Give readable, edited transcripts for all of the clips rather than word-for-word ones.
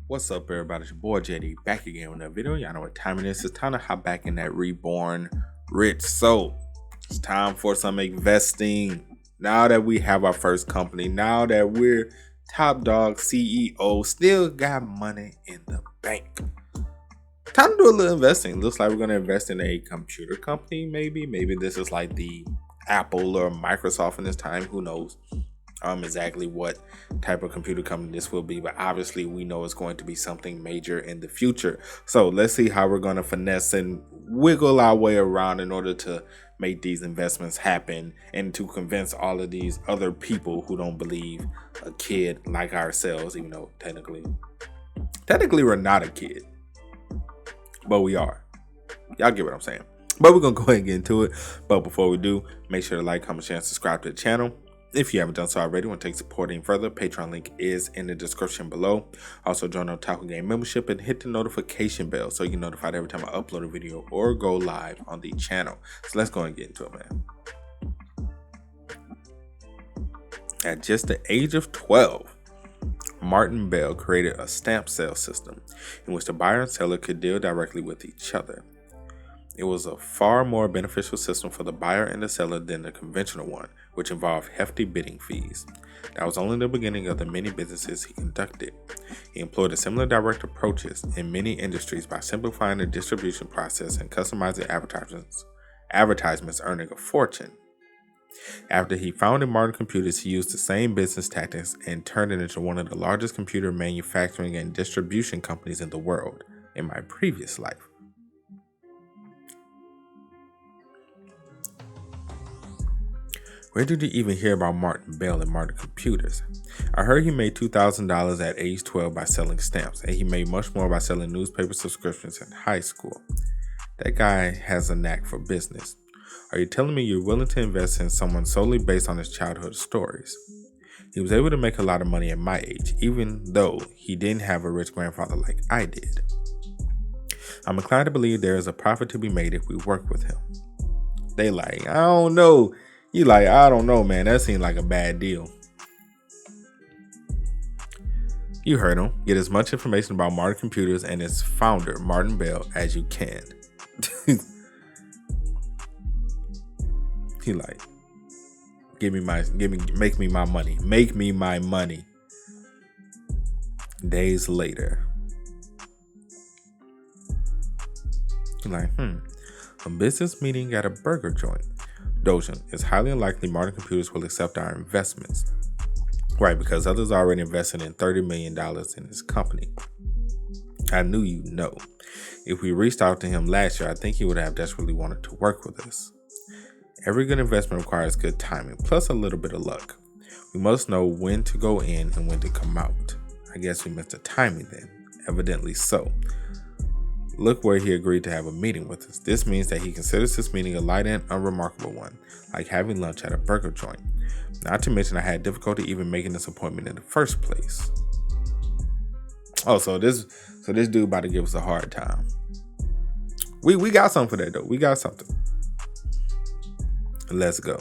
What's up, everybody? It's your boy JD back again with another video. Y'all know what time it is. It's time to hop back in that Reborn rich. So it's time for some investing. Now that we have our first company, now that we're top dog CEO, still got money in the bank. Time to do a little investing. Looks like we're going to invest in a computer company, maybe. Maybe this is like the Apple or Microsoft in this time. Who knows? Exactly what type of computer company this will be, but obviously we know it's going to be something major in the future. So let's see how we're going to finesse and wiggle our way around in order to make these investments happen and to convince all of these other people who don't believe a kid like ourselves, even though technically we're not a kid, but we are. Y'all get what I'm saying. But we're going to go ahead and get into it. But before we do, make sure to like, comment, share, and subscribe to the channel. If you haven't done so already, want to take support any further, Patreon link is in the description below. Also, join the Otaku Game membership and hit the notification bell so you get notified every time I upload a video or go live on the channel. So let's go and get into it, man. At just the age of 12, Martin Bell created a stamp sale system in which the buyer and seller could deal directly with each other. It was a far more beneficial system for the buyer and the seller than the conventional one, which involved hefty bidding fees. That was only the beginning of the many businesses he conducted. He employed a similar direct approaches in many industries by simplifying the distribution process and customizing advertisements earning a fortune. After he founded Martin Computers, he used the same business tactics and turned it into one of the largest computer manufacturing and distribution companies in the world in my previous life. Where did you even hear about Martin Bell and Martin Computers? I heard he made $2,000 at age 12 by selling stamps, and he made much more by selling newspaper subscriptions in high school. That guy has a knack for business. Are you telling me you're willing to invest in someone solely based on his childhood stories? He was able to make a lot of money at my age, even though he didn't have a rich grandfather like I did. I'm inclined to believe there is a profit to be made if we work with him. They like, I don't know. You like, I don't know, man. That seemed like a bad deal. You heard him. Get as much information about Martin Computers and its founder, Martin Bell, as you can. He like, make me my money. Make me my money. Days later. He like, a business meeting at a burger joint. Dojan, it's highly unlikely Martin Computers will accept our investments. Right, because others already invested in $30 million in his company. I knew you'd know. If we reached out to him last year, I think he would have desperately wanted to work with us. Every good investment requires good timing, plus a little bit of luck. We must know when to go in and when to come out. I guess we missed the timing then. Evidently so. Look where he agreed to have a meeting with us. This means that he considers this meeting a light and unremarkable one, like having lunch at a burger joint. Not to mention I had difficulty even making this appointment in the first place. Oh, so this dude about to give us a hard time. We got something for that though. We got something. Let's go.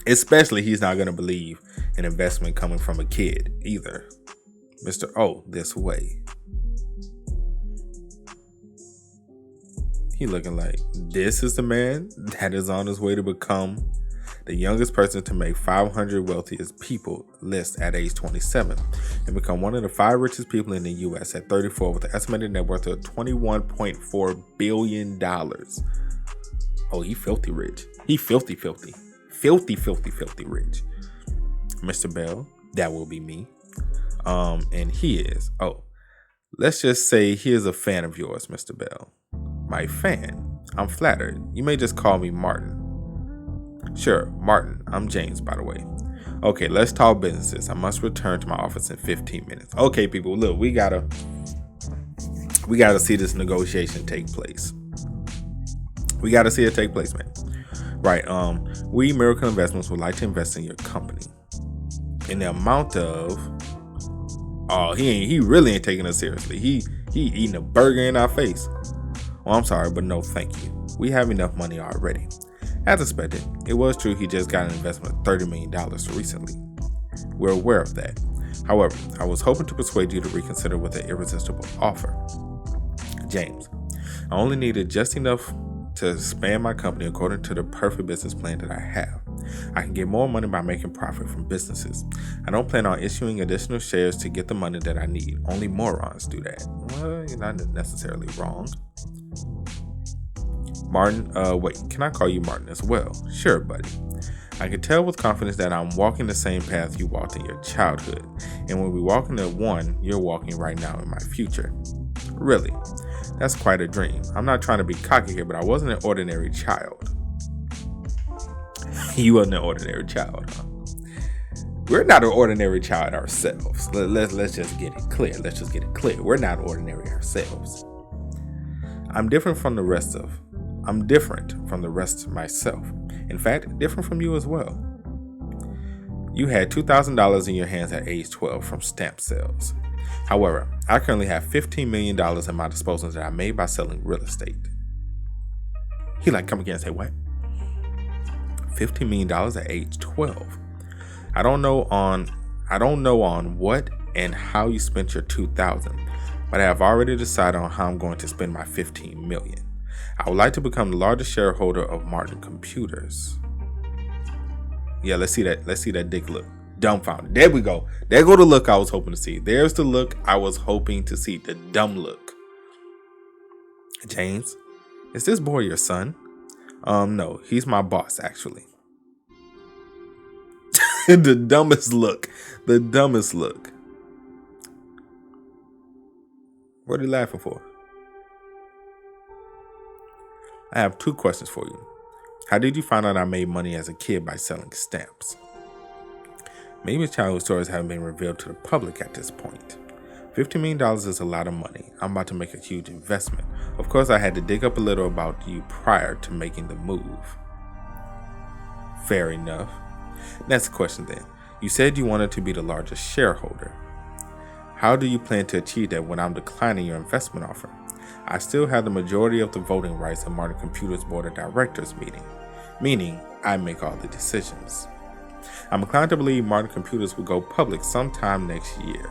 Especially he's not gonna believe an investment coming from a kid either. Mr. O, this way. He looking like, this is the man that is on his way to become the youngest person to make 500 wealthiest people list at age 27 and become one of the 5 richest people in the U.S. at 34 with an estimated net worth of $21.4 billion. Oh, he filthy rich. He filthy rich. Mr. Bell, that will be me. And he is, let's just say he is a fan of yours, Mr. Bell. My fan? I'm flattered. You may just call me Martin. Sure, Martin. I'm James, by the way. Okay, let's talk businesses. I must return to my office in 15 minutes. Okay, people, look, we gotta see this negotiation take place. We gotta see it take place, man. Right, we Miracle Investments would like to invest in your company. In the amount of he really ain't taking us seriously. He eating a burger in our face. Well, I'm sorry, but no thank you. We have enough money already. As expected, it was true he just got an investment of $30 million recently. We're aware of that. However, I was hoping to persuade you to reconsider with an irresistible offer. James, I only needed just enough to expand my company according to the perfect business plan that I have. I can get more money by making profit from businesses. I don't plan on issuing additional shares to get the money that I need. Only morons do that. Well, you're not necessarily wrong. Martin, wait, can I call you Martin as well? Sure, buddy. I can tell with confidence that I'm walking the same path you walked in your childhood. And when we walk into one, you're walking right now in my future. Really, that's quite a dream. I'm not trying to be cocky here, but I wasn't an ordinary child. You wasn't an ordinary child, huh? We're not an ordinary child ourselves. Let's just get it clear. We're not ordinary ourselves. I'm different from the rest of myself. In fact, different from you as well. You had $2,000 in your hands at age 12 from stamp sales. However, I currently have $15 million in my disposal that I made by selling real estate. He come again and say, what? $15 million at age 12. I don't know on what and how you spent your 2,000, but I have already decided on how I'm going to spend my 15 million. I would like to become the largest shareholder of Martin Computers. Yeah, let's see that dick look. Dumbfounded. There we go. There go the look I was hoping to see. There's the look I was hoping to see. The dumb look. James, is this boy your son? No, he's my boss, actually. The dumbest look. What are you laughing for? I have 2 questions for you. How did you find out I made money as a kid by selling stamps? Maybe childhood stories haven't been revealed to the public at this point. $15 million is a lot of money. I'm about to make a huge investment. Of course, I had to dig up a little about you prior to making the move. Fair enough. Next question then. You said you wanted to be the largest shareholder. How do you plan to achieve that when I'm declining your investment offer? I still have the majority of the voting rights at Martin Computers Board of Directors meeting, meaning I make all the decisions. I'm inclined to believe Martin Computers will go public sometime next year.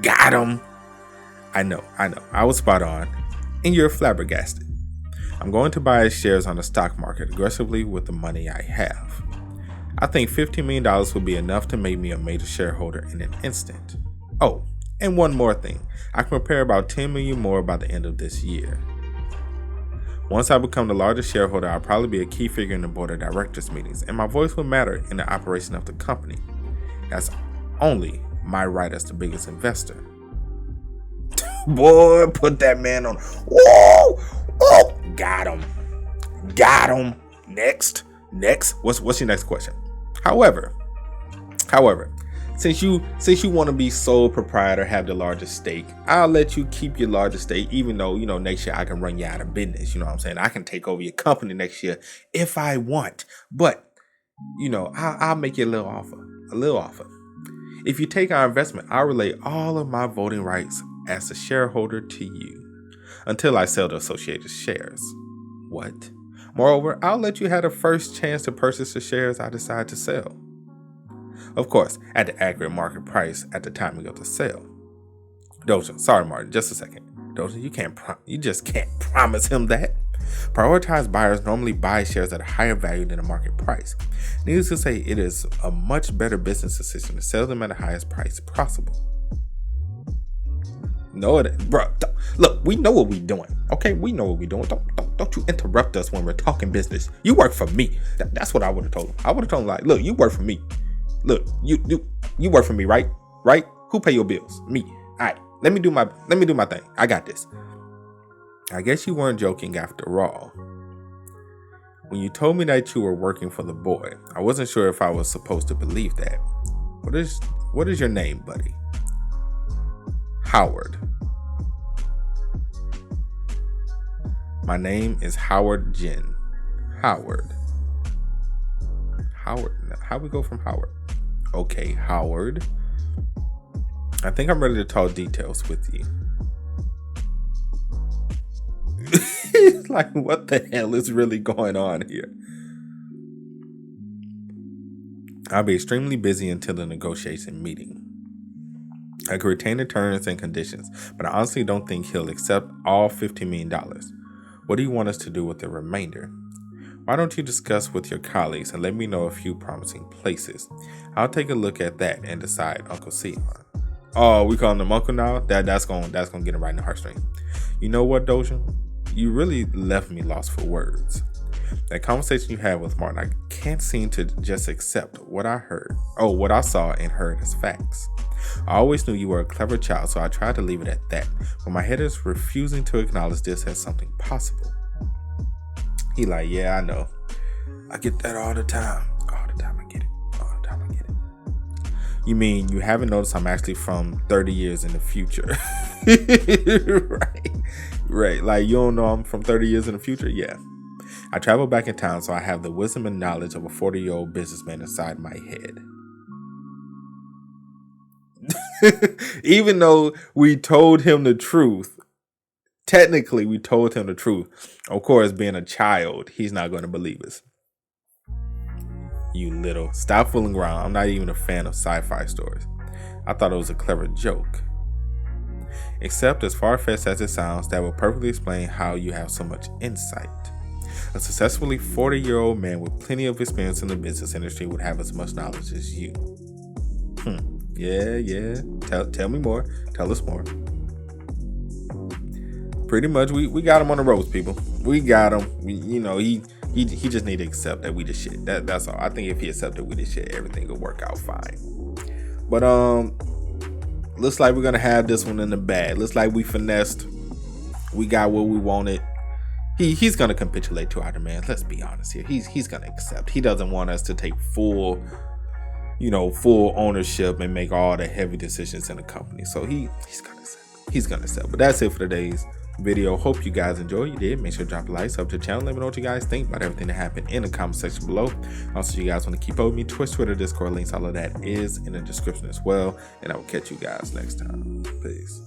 Got him! I know. I was spot on. And you're flabbergasted. I'm going to buy shares on the stock market aggressively with the money I have. I think $15 million will be enough to make me a major shareholder in an instant. Oh, and one more thing. I can prepare about $10 million more by the end of this year. Once I become the largest shareholder, I'll probably be a key figure in the board of directors meetings, and my voice will matter in the operation of the company. That's only my right as the biggest investor. Boy, put that man on. Whoa! Oh, got him. Next. What's your next question? However, since you want to be sole proprietor, have the largest stake, I'll let you keep your largest stake, even though, next year I can run you out of business. You know what I'm saying? I can take over your company next year if I want. But, I'll make you a little offer. If you take our investment, I'll relay all of my voting rights as a shareholder to you until I sell the associated shares. What? Moreover, I'll let you have the first chance to purchase the shares I decide to sell. Of course, at the accurate market price at the timing of the sale. Doja, sorry Martin, just a second. Doja, you just can't promise him that. Prioritized buyers normally buy shares at a higher value than the market price. Needless to say, it is a much better business decision to sell them at the highest price possible. No, bro. Look, we know what we're doing. Okay, we know what we're doing. Don't you interrupt us when we're talking business. You work for me. That's what I would have told him. I would have told him look, you work for me. Look, you work for me, right? Right? Who pay your bills? Me. All right. Let me do my thing. I got this. I guess you weren't joking after all. When you told me that you were working for the boy, I wasn't sure if I was supposed to believe that. What is your name, buddy? Howard. My name is Howard Jin. Howard. How we go from Howard? Okay, Howard. I think I'm ready to talk details with you. What the hell is really going on here? I'll be extremely busy until the negotiation meeting. I could retain the terms and conditions, but I honestly don't think he'll accept all $15 million. What do you want us to do with the remainder? Why don't you discuss with your colleagues and let me know a few promising places? I'll take a look at that and decide Uncle Sion. Oh, we calling him Uncle now? That's gonna get him right in the heartstring. You know what, Doja? You really left me lost for words. That conversation you had with Martin, I can't seem to just accept what I saw and heard as facts. I always knew you were a clever child, so I tried to leave it at that. But my head is refusing to acknowledge this as something possible. He like, yeah, I know. I get that all the time. All the time I get it. All the time I get it. You mean you haven't noticed I'm actually from 30 years in the future? Right. Like, you don't know I'm from 30 years in the future? Yeah. I travel back in time, so I have the wisdom and knowledge of a 40-year-old businessman inside my head. Even though we told him the truth, technically we told him the truth. Of course, being a child, he's not going to believe us. You little. Stop fooling around. I'm not even a fan of sci-fi stories. I thought it was a clever joke. Except as far-fetched as it sounds, that will perfectly explain how you have so much insight. A successfully 40-year-old man with plenty of experience in the business industry would have as much knowledge as you. Yeah. Tell me more. Tell us more. Pretty much, we got him on the ropes, people. We got him. He just need to accept that we the shit. That's all. I think if he accepted we the shit, everything will work out fine. But looks like we're gonna have this one in the bag. Looks like we finessed. We got what we wanted. He's gonna capitulate to our demands. Let's be honest here. He's gonna accept. He doesn't want us to take full ownership and make all the heavy decisions in the company. So he's gonna accept. But that's it for today's video. Hope you guys enjoyed. You did. Make sure to drop a like, sub to the channel. Let me know what you guys think about everything that happened in the comment section below. Also, you guys want to keep up with me, Twitch, Twitter, Discord, links, all of that is in the description as well. And I will catch you guys next time. Peace.